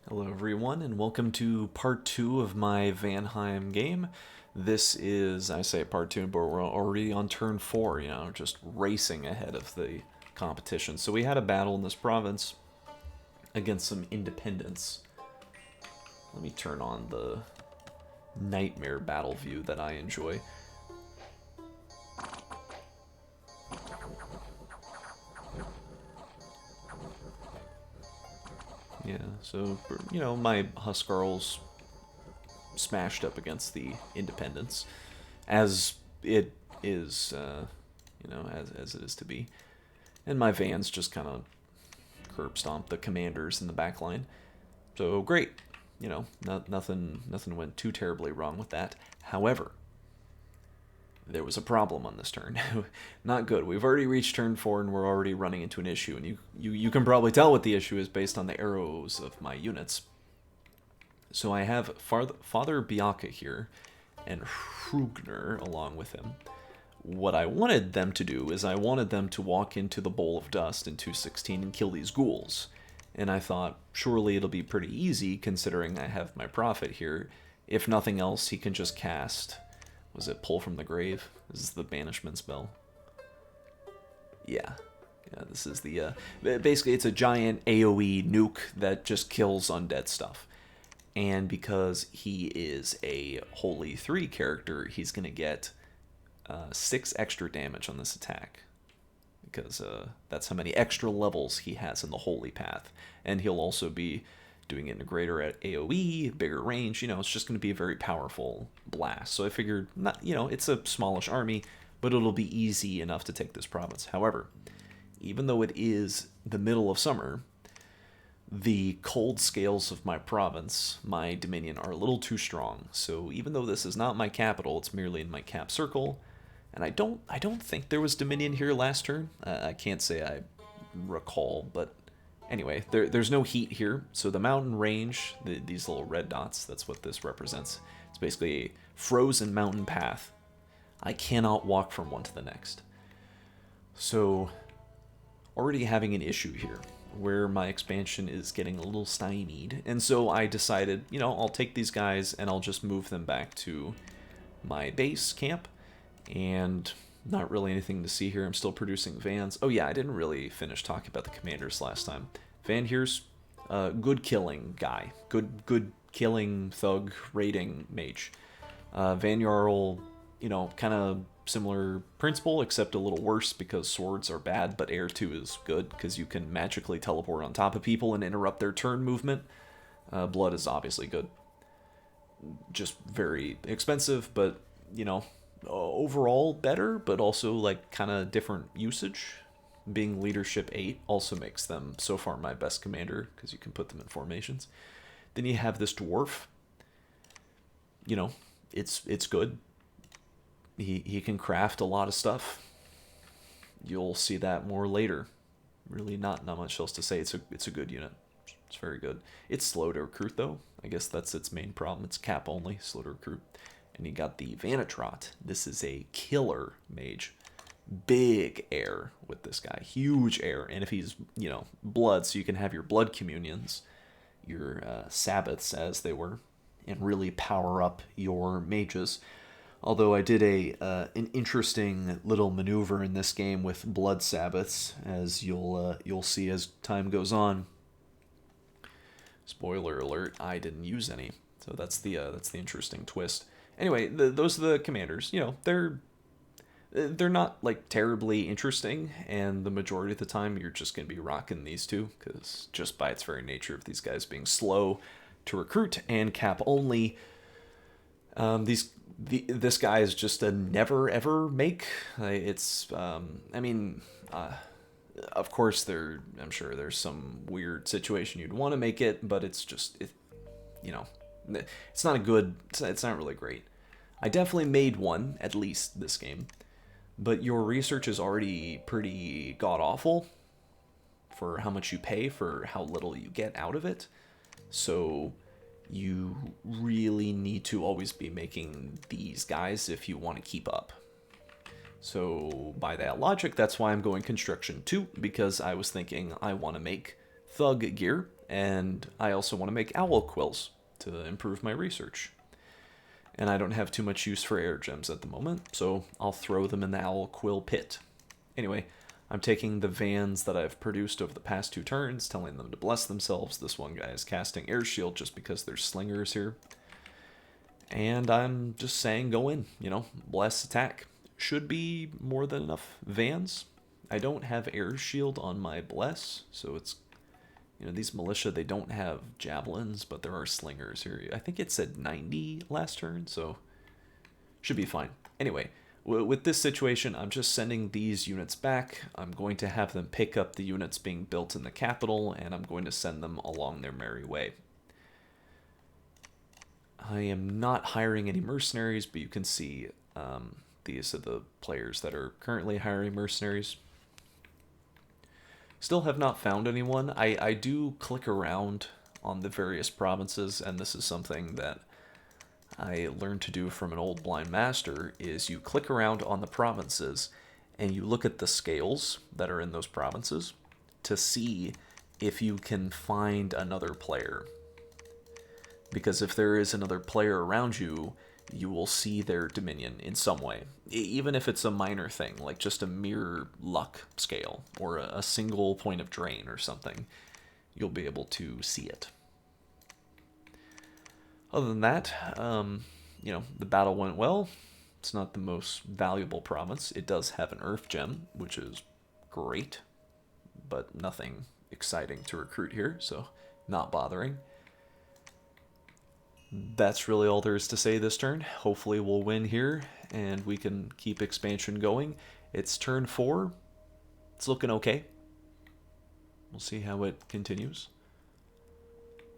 Hello everyone, and welcome to part 2 of my Vanheim game. This is, I say part 2, but we're already on turn 4, just racing ahead of the competition. So we had a battle in this province against some independents. Let me turn on the nightmare battle view that I enjoy. Yeah, so, my Huskarls smashed up against the independents, as it is, as it is to be. And my Vans just kind of curb stomp the commanders in the back line. So great, nothing went too terribly wrong with that. However, there was a problem on this turn. Not good. We've already reached turn 4 and we're already running into an issue. And you can probably tell what the issue is based on the arrows of my units. So I have Father Biaka here and Hrugner along with him. What I wanted them to do is I wanted them to walk into the Bowl of Dust in 216 and kill these ghouls. And I thought, surely it'll be pretty easy considering I have my prophet here. If nothing else, he can just cast... Was it Pull from the Grave? This is the banishment spell. Yeah. Yeah, this is the... basically, it's a giant AoE nuke that just kills undead stuff. And because he is a Holy 3 character, he's going to get 6 extra damage on this attack. Because that's how many extra levels he has in the Holy Path. And he'll also be doing it in a greater AoE, bigger range. It's just going to be a very powerful blast. So I figured, it's a smallish army, but it'll be easy enough to take this province. However, even though it is the middle of summer, the cold scales of my province, my dominion, are a little too strong. So even though this is not my capital, it's merely in my cap circle. And I don't think there was dominion here last turn. I can't say I recall, but anyway, there's no heat here. So the mountain range, these little red dots, that's what this represents. It's basically a frozen mountain path. I cannot walk from one to the next. So already having an issue here where my expansion is getting a little stymied. And so I decided, I'll take these guys and I'll just move them back to my base camp. And not really anything to see here. I'm still producing Vans. Oh yeah, I didn't really finish talking about the commanders last time. Van here's a good killing guy. Good killing thug raiding mage. Van Jarl, kind of similar principle, except a little worse because swords are bad, but air 2 is good because you can magically teleport on top of people and interrupt their turn movement. Blood is obviously good. Just very expensive, but, overall better, but also like kind of different usage. Being leadership 8 also makes them so far my best commander because you can put them in formations. Then you have this dwarf. It's good. He can craft a lot of stuff. You'll see that more later. Really not much else to say. It's a good unit. It's very good. It's slow to recruit though. I guess that's its main problem. It's cap only, slow to recruit. And you got the Vanitrot. This is a killer mage. Big air with this guy. Huge air. And if he's, blood, so you can have your blood communions, your Sabbaths as they were, and really power up your mages. Although I did an interesting little maneuver in this game with blood Sabbaths, as you'll see as time goes on. Spoiler alert, I didn't use any. So that's the interesting twist. Anyway, those are the commanders. They're not like terribly interesting, and the majority of the time you're just going to be rocking these two because just by its very nature of these guys being slow to recruit and cap only, this guy is just a never ever make. Of course I'm sure there's some weird situation you'd want to make it, but it's just it's not a good. It's not really great. I definitely made one at least this game, but your research is already pretty god awful for how much you pay for how little you get out of it. So you really need to always be making these guys if you want to keep up. So by that logic, that's why I'm going construction 2, because I was thinking I want to make thug gear, And I also want to make owl quills to improve my research. And I don't have too much use for air gems at the moment, so I'll throw them in the owl quill pit. Anyway, I'm taking the vans that I've produced over the past 2 turns, telling them to bless themselves. This one guy is casting air shield just because there's slingers here. And I'm just saying go in, bless, attack. Should be more than enough vans. I don't have air shield on my bless, so it's, these militia, they don't have javelins, but there are slingers here. I think it said 90 last turn, so should be fine. Anyway, with this situation, I'm just sending these units back. I'm going to have them pick up the units being built in the capital, and I'm going to send them along their merry way. I am not hiring any mercenaries, but you can see these are the players that are currently hiring mercenaries. Still have not found anyone. I do click around on the various provinces, and this is something that I learned to do from an old blind master, is you click around on the provinces and you look at the scales that are in those provinces to see if you can find another player. Because if there is another player around you, you will see their dominion in some way. Even if it's a minor thing, like just a mere luck scale or a single point of drain or something, you'll be able to see it. Other than that, the battle went well. It's not the most valuable province. It does have an earth gem, which is great, but nothing exciting to recruit here, so not bothering. That's really all there is to say this turn. Hopefully we'll win here, and we can keep expansion going. It's turn 4. It's looking okay. We'll see how it continues.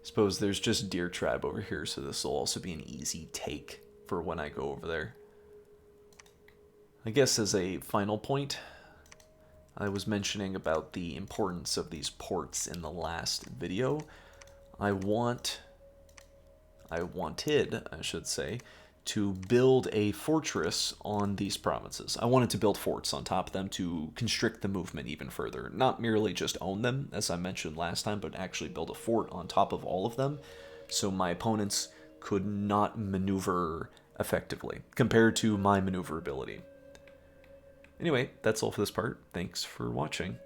Suppose there's just Deer Tribe over here, so this will also be an easy take for when I go over there. I guess as a final point, I was mentioning about the importance of these ports in the last video. I wanted, I should say, to build a fortress on these provinces. I wanted to build forts on top of them to constrict the movement even further. Not merely just own them, as I mentioned last time, but actually build a fort on top of all of them, so my opponents could not maneuver effectively, compared to my maneuverability. Anyway, that's all for this part. Thanks for watching.